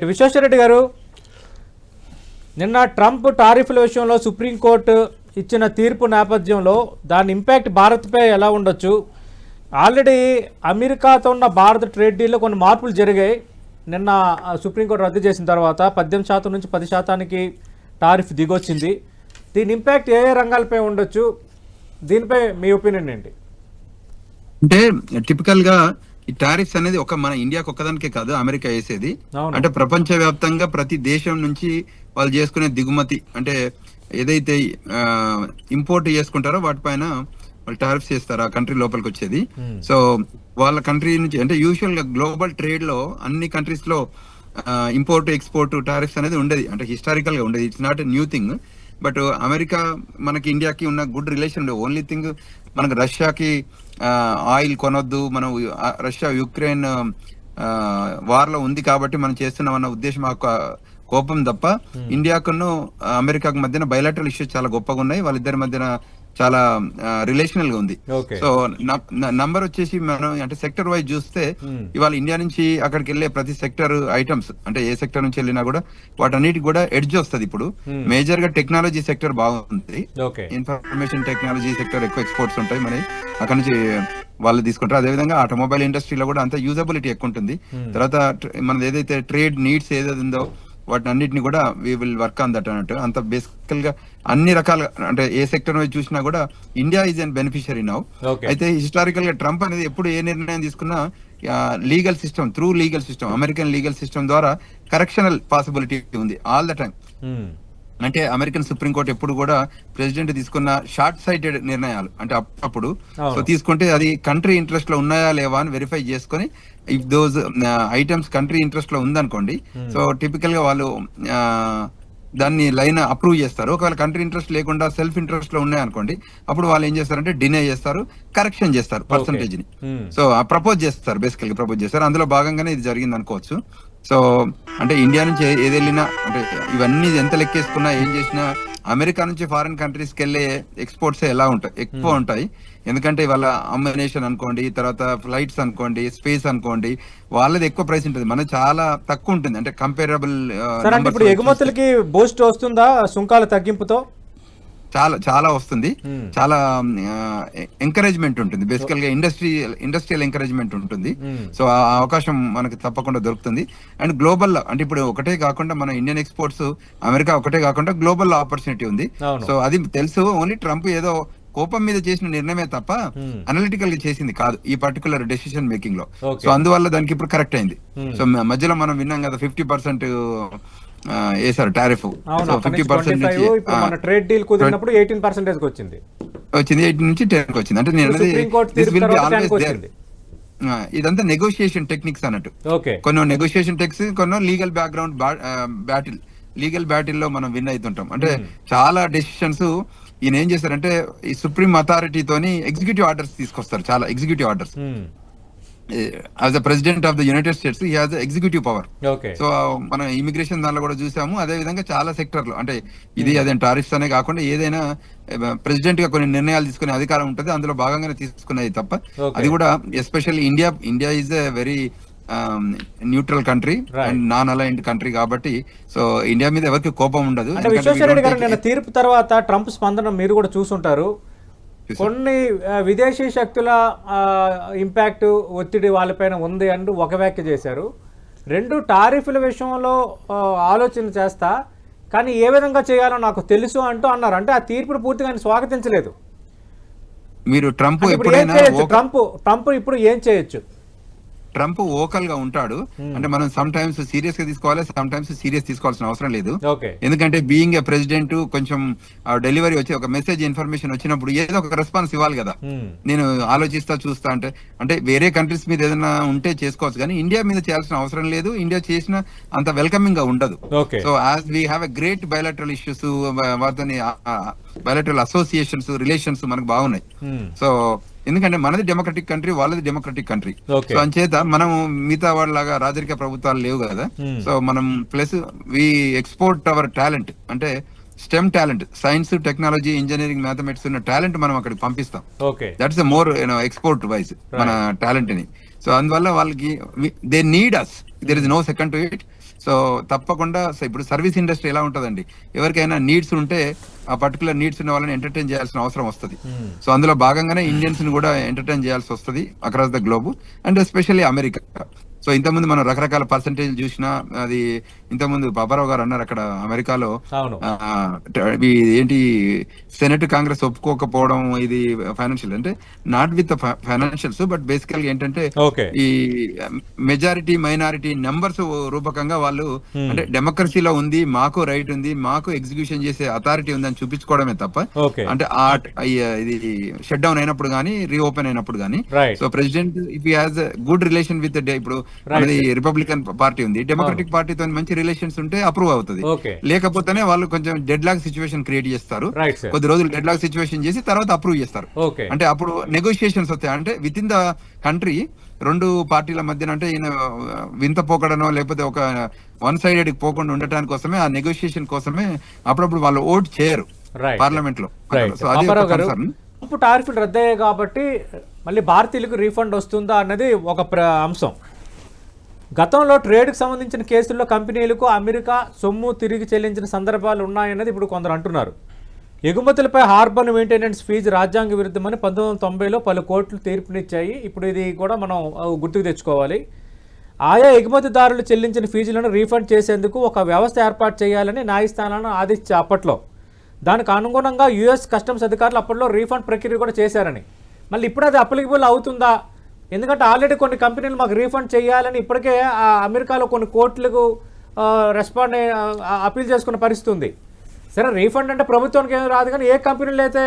విశ్వేశ్వరరెడ్డి గారు, నిన్న ట్రంప్ టారిఫ్ల విషయంలో సుప్రీంకోర్టు ఇచ్చిన తీర్పు నేపథ్యంలో దాని ఇంపాక్ట్ భారత్పై ఎలా ఉండొచ్చు? ఆల్రెడీ అమెరికాతో ఉన్న భారత ట్రేడ్ డీల్లో కొన్ని మార్పులు జరిగాయి. నిన్న సుప్రీంకోర్టు రద్దు చేసిన తర్వాత 18% నుంచి 10%కి టారిఫ్ దిగొచ్చింది. దీని ఇంపాక్ట్ ఏ రంగాలపై ఉండొచ్చు? దీనిపై మీ ఒపీనియన్ ఏంటి? అంటే టిపికల్ గా ఈ టారిఫ్స్ అనేది ఒక మన ఇండియాకి ఒక్కదానికే కాదు, అమెరికా వేసేది. అంటే ప్రపంచ వ్యాప్తంగా ప్రతి దేశం నుంచి వాళ్ళు చేసుకునే దిగుమతి అంటే ఏదైతే ఇంపోర్ట్ చేసుకుంటారో వాటిపైన వాళ్ళు టారిఫ్స్ చేస్తారు ఆ కంట్రీ లోపలికి వచ్చేది. సో వాళ్ళ కంట్రీ నుంచి అంటే యూజువల్ గా గ్లోబల్ ట్రేడ్ లో అన్ని కంట్రీస్ లో ఇంపోర్ట్ ఎక్స్పోర్ట్ టారిఫ్స్ అనేది ఉండేది, అంటే హిస్టారికల్ గా ఉండేది. It's not a new thing. But America మనకి ఇండియాకి ఉన్న గుడ్ రిలేషన్ ఉండే ఓన్లీ థింగ్ మనకు రష్యాకి ఆయిల్ కొనొద్దు, మనం రష్యా యుక్రెయిన్ వార్ లో ఉంది కాబట్టి మనం చేస్తున్నాం అన్న ఉద్దేశం కోపం తప్ప ఇండియాకును అమెరికాకు మధ్యన బయలాటరల్ ఇష్యూస్ చాలా గొప్పగా ఉన్నాయి. వాళ్ళిద్దరి మధ్యన చాలా రిలేషనల్ గా ఉంది. సో నంబర్ వచ్చేసి మనం అంటే సెక్టర్ వైజ్ చూస్తే ఇవాళ ఇండియా నుంచి అక్కడికి వెళ్ళే ప్రతి సెక్టర్ ఐటమ్స్ అంటే ఏ సెక్టర్ నుంచి వెళ్ళినా కూడా వాటన్నిటికి కూడా ఎడ్జ్ వస్తుంది. ఇప్పుడు మేజర్ గా టెక్నాలజీ సెక్టర్ బాగుంది, ఇన్ఫర్మేషన్ టెక్నాలజీ సెక్టర్ ఎక్కువ ఎక్స్పోర్ట్స్ ఉంటాయి, మరి అక్కడ నుంచి వాళ్ళు తీసుకుంటారు. అదేవిధంగా ఆటోమొబైల్ ఇండస్ట్రీలో కూడా అంత యూజబిలిటీ ఎక్కువ ఉంటుంది. తర్వాత మనది ఏదైతే ట్రేడ్ నీడ్స్ ఏదైతే ఉందో వాటిని అన్నిటిని కూడా we will work on that అన్నట్టు. అంత బేసికల్ గా అన్ని రకాల అంటే ఏ సెక్టర్ వైపు చూసినా కూడా India is an beneficiary now. అయితే హిస్టారికల్ గా ట్రంప్ అనేది ఎప్పుడు ఏ నిర్ణయం తీసుకున్నా legal system through legal system American legal system ద్వారా కరెక్షనల్ పాసిబిలిటీ ఉంది ఆల్ ద టైమ్. అంటే అమెరికన్ సుప్రీంకోర్టు ఎప్పుడు కూడా ప్రెసిడెంట్ తీసుకున్న షార్ట్ సైటెడ్ నిర్ణయాలు అంటే అప్పుడు సో తీసుకుంటే అది కంట్రీ ఇంట్రెస్ట్ లో ఉన్నాయా లేవా అని వెరిఫై చేసుకొని if those items country interest లో ఉందనుకోండి, సో టిపికల్ గా వాళ్ళు దాన్ని లైన్ అప్రూవ్ చేస్తారు. ఒకవేళ కంట్రీ ఇంట్రెస్ట్ లేకుండా సెల్ఫ్ ఇంట్రెస్ట్ లో ఉన్నాయనుకోండి, అప్పుడు వాళ్ళు ఏం చేస్తారంటే డినై చేస్తారు, కరెక్షన్ చేస్తారు పర్సంటేజ్ ని. సో ప్రపోజ్ చేస్తారు, బేసికల్ గా ప్రపోజ్ చేస్తారు. అందులో భాగంగానే ఇది జరిగింది అనుకోవచ్చు. సో అంటే ఇండియా నుంచి ఏది వెళ్ళినా అంటే ఇవన్నీ ఎంత లెక్కేసుకున్నా ఏం చేసినా అమెరికా నుంచి ఫారిన్ కంట్రీస్ కి వెళ్ళే ఎక్స్పోర్ట్స్ ఎలా ఉంటాయి, ఎక్కువ ఉంటాయి. ఎందుకంటే వాళ్ళ అమ్యునేషన్ అనుకోండి, తర్వాత ఫ్లైట్స్ అనుకోండి, స్పేస్ అనుకోండి, వాళ్ళది ఎక్కువ ప్రైస్ ఉంటుంది, మనది చాలా తక్కువ ఉంటుంది. అంటే కంపేరబుల్ ఇప్పుడు ఎగుమతులకి బూస్ట్ వస్తుందా సుంకాల తగ్గింపుతో? చాలా చాలా వస్తుంది, చాలా ఎంకరేజ్మెంట్ ఉంటుంది. బేసికల్ గా ఇండస్ట్రియల్ ఎంకరేజ్మెంట్ ఉంటుంది. సో ఆ అవకాశం మనకి తప్పకుండా దొరుకుతుంది. అండ్ గ్లోబల్ అంటే ఇప్పుడు ఒకటే కాకుండా మన ఇండియన్ ఎక్స్పోర్ట్స్ అమెరికా ఒకటే కాకుండా గ్లోబల్ ఆపర్చునిటీ ఉంది. సో అది తెలుసు, ఓన్లీ ట్రంప్ ఏదో కోపం మీద చేసిన నిర్ణయమే తప్ప అనలిటికల్ గా చేసింది కాదు ఈ పర్టికులర్ డెసిషన్ మేకింగ్ లో. సో అందువల్ల దానికి ఇప్పుడు కరెక్ట్ అయింది. సో మధ్యలో మనం విన్నాం కదా 50% వేసారు టారిఫ్. 50% ట్రేడ్ డీల్ కుదిరినప్పుడు 18% వచ్చింది, 8 నుంచి 10 వచ్చింది. అంటే ఇదంతా నెగోషియేషన్ టెక్నిక్స్ అన్నట్టు. కొన్ని నెగోషియేషన్ టెక్నిక్స్, కొన్ని లీగల్ బ్యాక్గ్రౌండ్ లీగల్ బ్యాటిల్ లో మనం విన్ అవుతుంటాం. అంటే చాలా డెసిషన్స్ ఈయన ఏం చేస్తారంటే ఈ సుప్రీం అథారిటీతోని ఎగ్జిక్యూటివ్ ఆర్డర్స్ తీసుకొస్తారు, చాలా executive orders. As the president of the United states he has executive power. So మనం ఇమిగ్రేషన్ దానిలో కూడా చూసాము. అదే విధంగా చాలా సెక్టర్లు అంటే ఇది అదే టారిఫ్స్ అనే కాకుండా ఏదైనా ప్రెసిడెంట్ గా కొన్ని నిర్ణయాలు తీసుకునే అధికారం ఉంటుంది, అందులో భాగంగానే తీసుకునేది తప్ప అది కూడా especially India is a very neutral country and non aligned country కాబట్టి సో ఇండియా మీద ఎవరికి కోపం ఉండదు. విశ్వేశ్వరరెడ్డి గారు, నిన్న తీర్పు తర్వాత ట్రంప్ స్పందన మీరు కూడా చూసుంటారు. కొన్ని విదేశీ శక్తుల ఇంపాక్ట్ ఒత్తిడి వాళ్ళపైన ఉంది అంటూ ఒక వ్యాఖ్య చేశారు. 2 టారిఫ్ల విషయంలో ఆలోచన చేస్తా, కానీ ఏ విధంగా చేయాలో నాకు తెలుసు అంటూ అన్నారు. అంటే ఆ తీర్పును పూర్తిగా ఆయన స్వాగతించలేదు. మీరు ట్రంప్ ఇప్పుడు ఏం చేయొచ్చు? ట్రంప్ ఓకల్ గా ఉంటాడు. అంటే మనం సమ్ టైమ్స్ సీరియస్ గా తీసుకోవాలి, సమ్ టైమ్స్ సీరియస్ తీసుకోవాల్సిన అవసరం లేదు. ఎందుకంటే బీయింగ్ ఏ ప్రెసిడెంట్ కొంచెం డెలివరీ వచ్చి ఒక మెసేజ్ ఇన్ఫర్మేషన్ వచ్చినప్పుడు ఏదో ఒక రెస్పాన్స్ ఇవ్వాలి కదా. నేను ఆలోచిస్తా చూస్తా అంటే వేరే కంట్రీస్ మీద ఏదైనా ఉంటే చేసుకోవచ్చు, కానీ ఇండియా మీద చేయాల్సిన అవసరం లేదు. ఇండియా చేసిన అంత వెల్కమింగ్ గా ఉండదు. So as we have a great bilateral issues, వాటిని బయలాటరల్ అసోసియేషన్స్ రిలేషన్స్ మనకు బాగున్నాయి. సో ఎందుకంటే మనది డెమోక్రటిక్ కంట్రీ, వాళ్ళది డెమోక్రటిక్ కంట్రీ. సో అంచేత మనం మిగతా వాళ్ళలాగా రాజరిక ప్రభుత్వాలు లేవు కదా. సో మనం plus we export our talent, అంటే STEM talent, science, technology, engineering, mathematics ఉన్న టాలెంట్ మనం అక్కడికి పంపిస్తాం. దట్స్ మోర్ ఎక్స్పోర్ట్ వైజ్ మన టాలెంట్ ని. సో అందువల్ల వాళ్ళకి they need us, there is no second to it. So తప్పకుండా ఇప్పుడు సర్వీస్ ఇండస్ట్రీ ఎలా ఉంటుందండి, ఎవరికైనా నీడ్స్ ఉంటే ఆ పర్టికులర్ నీడ్స్ ఉన్న వాళ్ళని ఎంటర్టైన్ చేయాల్సిన అవసరం వస్తుంది. సో అందులో భాగంగానే ఇండియన్స్ ని కూడా ఎంటర్టైన్ చేయాల్సి వస్తుంది across the globe and especially America. So ఇంతకుముందు మనం రకరకాల పర్సంటేజ్ చూసినా, అది ఇంతకుముందు బాబారావు గారు అన్నారు అక్కడ అమెరికాలో ఏంటి సెనెట్ కాంగ్రెస్ ఒప్పుకోకపోవడం, ఇది ఫైనాన్షియల్ అంటే నాట్ విత్ ఫైనాన్షియల్స్ బట్ బేసికల్ గా ఏంటంటే ఈ మెజారిటీ మైనారిటీ నెంబర్స్ రూపకంగా వాళ్ళు అంటే డెమోక్రసీలో ఉంది, మాకు రైట్ ఉంది, మాకు ఎగ్జిక్యూషన్ చేసే అథారిటీ ఉంది అని చూపించుకోవడమే తప్ప అంటే ఇది షట్ డౌన్ అయినప్పుడు గానీ రీఓపెన్ అయినప్పుడు గానీ. So president if he has good relation with ఇప్పుడు మనది రిపబ్లికన్ పార్టీ ఉంది, డెమోక్రటిక్ పార్టీతో మంచి రిలేషన్స్ ఉంటే అప్రూవ్ అవుతుంది, లేకపోతేనే వాళ్ళు కొంచెం డెడ్ లాక్ సిచ్యువేషన్ క్రియేట్ చేస్తారు, కొద్ది రోజులు డెడ్ లాక్ సిచ్యువేషన్ చేసి తర్వాత అప్రూవ్ చేస్తారు. అంటే అప్పుడు నెగోషియేషన్స్ వస్తాయి. అంటే విత్ ఇన్ ద కంట్రీ రెండు పార్టీల మధ్యన అంటే ఈయన వింత పోకడనో లేకపోతే ఒక వన్ సైడెడ్ పోకుండా ఉండటానికి కోసమే, ఆ నెగోషియేషన్ కోసమే అప్పుడప్పుడు వాళ్ళు ఓట్ చేయరు పార్లమెంట్ లో. టారిఫ్లు రద్దయ్యాయి కాబట్టి మళ్ళీ భారతీయులకు రీఫండ్ వస్తుందా అన్నది ఒక అంశం. గతంలో ట్రేడ్కి సంబంధించిన కేసుల్లో కంపెనీలకు అమెరికా సొమ్ము తిరిగి చెల్లించిన సందర్భాలు ఉన్నాయన్నది ఇప్పుడు కొందరు అంటున్నారు. ఎగుమతులపై హార్బర్ మెయింటెనెన్స్ ఫీజు రాజ్యాంగ విరుద్ధమని 1990లో పలు కోర్టులు తీర్పునిచ్చాయి. ఇప్పుడు ఇది కూడా మనం గుర్తుకు తెచ్చుకోవాలి. ఆయా ఎగుమతిదారులు చెల్లించిన ఫీజులను రీఫండ్ చేసేందుకు ఒక వ్యవస్థ ఏర్పాటు చేయాలని న్యాయస్థానాలను ఆదేశించే అప్పట్లో దానికి అనుగుణంగా యుఎస్ కస్టమ్స్ అధికారులు అప్పట్లో రీఫండ్ ప్రక్రియ కూడా చేశారని. మళ్ళీ ఇప్పుడు అది అప్లికబుల్ అవుతుందా? ఎందుకంటే ఆల్రెడీ కొన్ని కంపెనీలు మాకు రీఫండ్ చేయాలని ఇప్పటికే అమెరికాలో కొన్ని కోర్టులకు అపీల్ చేసుకున్న పరిస్థితి ఉంది. సరే, రీఫండ్ అంటే ప్రభుత్వానికి ఏం రాదు, కానీ ఏ కంపెనీలు అయితే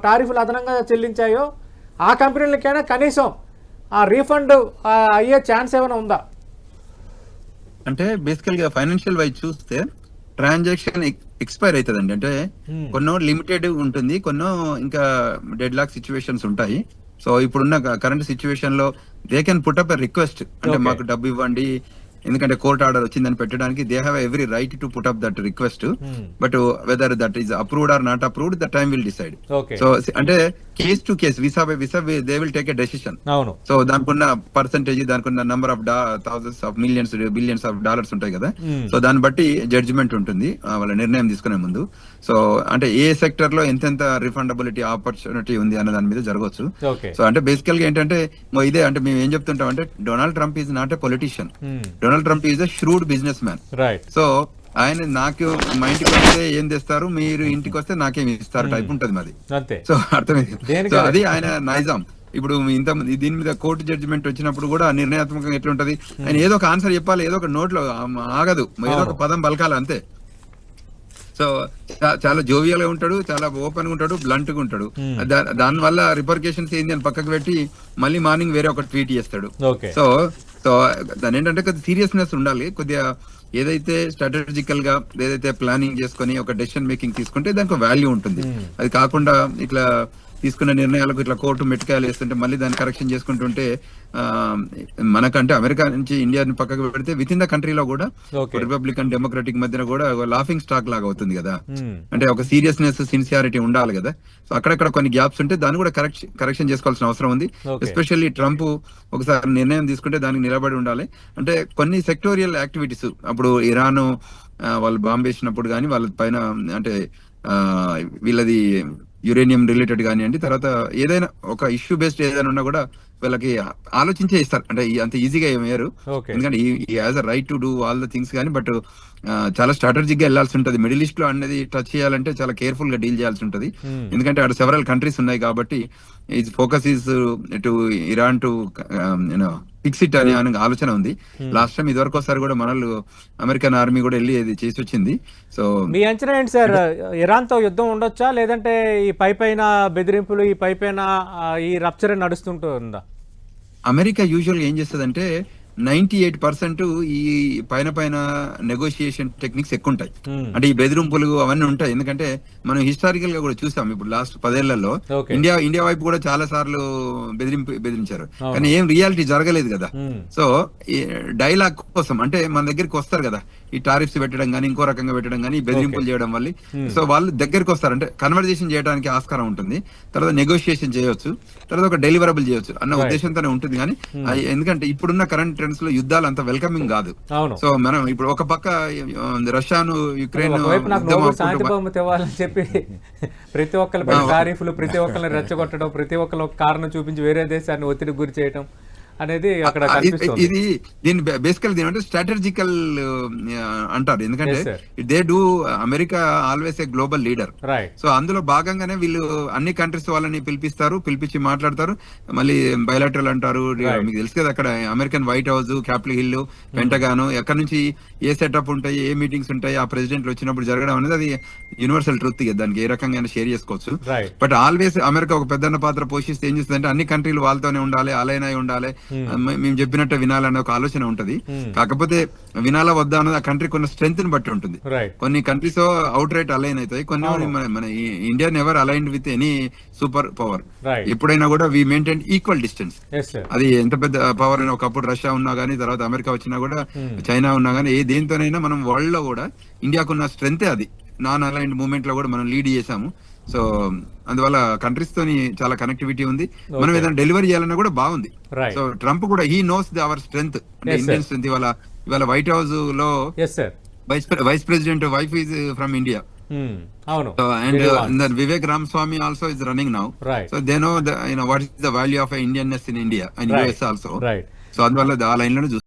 టారిఫ్లు అదనంగా చెల్లించాయో ఆ కంపెనీలకైనా కనీసం ఆ రీఫండ్ అయ్యే ఛాన్స్ ఏమైనా ఉందా? అంటే బేసికల్ గా ఫైనాన్షియల్ వైజ్ చూస్తే ట్రాన్సాక్షన్ ఎక్స్పైర్ అవుతుందండి. అంటే కొన్నో లిమిటెడ్ ఉంటుంది, కొన్నో ఇంకా డెడ్ లాక్ సిచ్యువేషన్స్ ఉంటాయి. సో ఇప్పుడున్న కరెంట్ సిచ్యువేషన్ లో they can put up a request, అంటే మాకు డబ్బు ఇవ్వండి, ఎందుకంటే కోర్ట్ ఆర్డర్ వచ్చిందని పెట్టడానికి they have every right to put up that request. But whether that is approved or not approved the time will decide. So అంటే case to case visa they will take a decision. So దానికి ఉన్న percentage, దానికి ఉన్న number of thousands of millions billions of dollars ఉంటాయి కదా, so దాన్ని బట్టి judgement ఉంటుంది వాళ్ళ నిర్ణయం తీసుకునే ముందు. సో అంటే ఏ సెక్టర్ లో ఎంతెంత రిఫండబిలిటీ ఆపర్చునిటీ ఉంది అన్న దాని మీద జరగవచ్చు. సో అంటే బేసికల్ గా ఏంటంటే ఇదే అంటే మేము ఏం చెప్తుంటాం అంటే Donald Trump is not a politician, Donald Trump is a shrewd business man. So ఆయన నాకు మా ఇంటికి వస్తే ఏం తెస్తారు, మీరు ఇంటికి వస్తే నాకేమి ఇస్తారు టైప్ ఉంటది మాది. సో అర్థమైంది. సో అది ఆయన నైజాం. ఇప్పుడు ఇంత దీని మీద కోర్టు జడ్జిమెంట్ వచ్చినప్పుడు కూడా నిర్ణయాత్మకంగా ఎట్లుంటది, ఆయన ఏదో ఒక ఆన్సర్ చెప్పాలి, ఏదో ఒక నోట్లో ఆగదు, ఏదో ఒక పదం పలకాలి అంతే. సో చాలా జోవియల్ గా ఉంటాడు, చాలా ఓపెన్ గా ఉంటాడు, బ్లంట్ గా ఉంటాడు. దాని వల్ల రిపర్కేషన్స్ ఏంది అని పక్కకు పెట్టి మళ్ళీ మార్నింగ్ వేరే ఒక ట్వీట్ చేస్తాడు. సో సో దాని ఏంటంటే కొద్దిగా సీరియస్నెస్ ఉండాలి, కొద్దిగా ఏదైతే స్ట్రాటజికల్ గా ఏదైతే ప్లానింగ్ చేసుకుని ఒక డెసిషన్ మేకింగ్ తీసుకుంటే దానికి వాల్యూ ఉంటుంది. అది కాకుండా ఇట్లా తీసుకున్న నిర్ణయాలకు ఇట్లా కోర్టు మెట్టుకాయలు వేస్తుంటే మళ్ళీ దాన్ని కరెక్షన్ చేసుకుంటుంటే మనకంటే అమెరికా నుంచి ఇండియాని పక్కకు పెడితే విత్ ఇన్ ద కంట్రీలో కూడా రిపబ్లికన్ డెమోక్రటిక్ మధ్యన కూడా లాఫింగ్ స్టాక్ లాగా అవుతుంది కదా. అంటే ఒక సీరియస్నెస్ సిన్సియారిటీ ఉండాలి కదా. సో అక్కడక్కడ కొన్ని గ్యాప్స్ ఉంటే దాన్ని కూడా కరెక్షన్ చేసుకోవాల్సిన అవసరం ఉంది. ఎస్పెషల్లీ ట్రంప్ ఒకసారి నిర్ణయం తీసుకుంటే దానికి నిలబడి ఉండాలి. అంటే కొన్ని సెక్టోరియల్ యాక్టివిటీస్ అప్పుడు ఇరాన్ వాళ్ళు బాంబు వేసినప్పుడు కానీ వాళ్ళ పైన అంటే వీళ్ళది యురేనియం రిలేటెడ్ కానివ్వండి, తర్వాత ఏదైనా ఒక ఇష్యూ బేస్డ్ ఏదైనా ఉన్నా కూడా వీళ్ళకి ఆలోచించే ఇస్తారు. అంటే అంత ఈజీగా ఏమయ్యారు, ఎందుకంటే ఈ has a right to do all the things కానీ, బట్ చాలా స్ట్రాటజిక్ గా వెళ్లాల్సి ఉంటుంది. మిడిల్ ఈస్ట్ లో అనేది టచ్ చేయాలంటే చాలా కేర్ఫుల్ గా డీల్ చేయాల్సి ఉంటుంది. ఎందుకంటే అక్కడ సెవరల్ కంట్రీస్ ఉన్నాయి కాబట్టి is focus is to Iran to fix it అనే ఆలోచన ఉంది. లాస్ట్ టైం ఇదివరకు ఒకసారి కూడా మనల్ని అమెరికన్ ఆర్మీ కూడా వెళ్ళి అది చేసి వచ్చింది. సో మీ అంచనా ఏంటి సార్, ఇరాన్ తో యుద్ధం ఉండొచ్చా, లేదంటే ఈ పైపైన బెదిరింపులు, ఈ పైపైన ఈ రప్చర్ నడుస్తుంటుందా? అమెరికా యూజువల్ గా ఏం చేస్తుందంటే 98% ఈ పైన నెగోషియేషన్ టెక్నిక్స్ ఎక్కువ ఉంటాయి. అంటే ఈ బెదిరింపులు అవన్నీ ఉంటాయి. ఎందుకంటే మనం హిస్టారికల్ గా కూడా చూసాం, ఇప్పుడు లాస్ట్ 10 ఏళ్లలో ఇండియా వైపు కూడా చాలా సార్లు బెదిరించారు, కానీ ఏం రియాలిటీ జరగలేదు కదా. సో డైలాగ్ కోసం అంటే మన దగ్గరికి వస్తారు కదా, ఈ టారిఫ్స్ పెట్టడం కానీ ఇంకో రకంగా పెట్టడం కానీ బెదిరింపులు చేయడం వల్ల, సో వాళ్ళు దగ్గరికి వస్తారు, అంటే కన్వర్జేషన్ చేయడానికి ఆస్కారం ఉంటుంది, తర్వాత నెగోషియేషన్ చేయొచ్చు, తర్వాత ఒక డెలివరబుల్ చేయొచ్చు అన్న ఉద్దేశంతోనే ఉంటుంది. కానీ ఎందుకంటే ఇప్పుడున్న కరెంట్ కంట్రీస్ లో యుద్ధాలు అంత వెల్కమింగ్ కాదు. అవును. సో మనం ఇప్పుడు ఒక పక్క రష్యాను యుక్రెయిన్ ఒకవైపు నాకు యుద్ధం నోబెల్ శాంతి ఆపుకుంటూ బహుమతి ఇవ్వాలని చెప్పి ప్రతి ఒక్కరిపై టారిఫ్లు, ప్రతి ఒక్కరిని రెచ్చగొట్టడం, ప్రతి ఒక్కరు ఒక కారణం చూపించి వేరే దేశాన్ని ఒత్తిడికి గురి చేయడం అనేది అక్కడ కనిపిస్తుంది. ఇది దీని బేసికల్ దీని అంటే స్ట్రాటజికల్ అంటారు. ఎందుకంటే Yes, sir. They do America always a global leader. Right. So అందులో భాగంగానే వీళ్ళు అన్ని కంట్రీస్ వాళ్ళని పిలిపించి మాట్లాడతారు. మళ్ళీ బయలాటరల్ అంటారు. మీకు తెలుసు కదా, అక్కడ American white house, capital hill, pentagon, ఎక్కడి నుంచి ఏ సెటప్ ఉంటాయి, ఏ మీటింగ్స్ ఉంటాయి, ఆ ప్రెసిడెంట్లు వచ్చినప్పుడు జరగడం అనేది అది యూనివర్సల్ ట్రూత్. దానికి ఏ రకంగా షేర్ చేసుకోవచ్చు. రైట్. బట్ ఆల్వేస్ అమెరికా ఒక పెద్దన్న పాత్ర పోషిస్తే ఏం చేస్తుంది, అన్ని కంట్రీలు వాళ్ళతోనే ఉండాలి, అలైన్ అయి ఉండాలి, మేము చెప్పినట్టు వినాలనే ఒక ఆలోచన ఉంటది. కాకపోతే వినాలా వద్దా అన్నది ఆ కంట్రీ కొన్ని స్ట్రెంత్ ని బట్టి ఉంటుంది. రైట్. కొన్ని కంట్రీస్ అవుట్ రైట్ అలైన్ అవుతాయి, కొన్ని మన India never aligned with any super power. Right. ఎప్పుడైనా కూడా we maintain equal distance. Yes sir. అది ఎంత పెద్ద పవర్ అయినా, ఒకప్పుడు రష్యా ఉన్నా గానీ, తర్వాత అమెరికా వచ్చినా కూడా, చైనా ఉన్నా గానీ, ఏ దేంతోనైనా మనం వరల్డ్ లో కూడా ఇండియాకున్న స్ట్రెంతే అది. నాన్ అలైన్డ్ మూవ్మెంట్ లో కూడా మనం లీడ్ చేసాము. సో అందువల్ల కంట్రీస్ తోని చాలా కనెక్టివిటీ ఉంది. మనం ఏదైనా డెలివరీ చేయాలన్నా కూడా బాగుంది. సో ట్రంప్ కూడా హీ నోస్ అవర్ స్ట్రెంగ్త్, అంటే ఇండియన్ స్ట్రెంగ్త్. ఇవాళ వైట్ హౌస్ లో vice president wife is from India. అవును. And Vivek Ramaswamy also is running now. So they know what is the value of Indianness in India and US also. So అందువల్ల ఆ line లో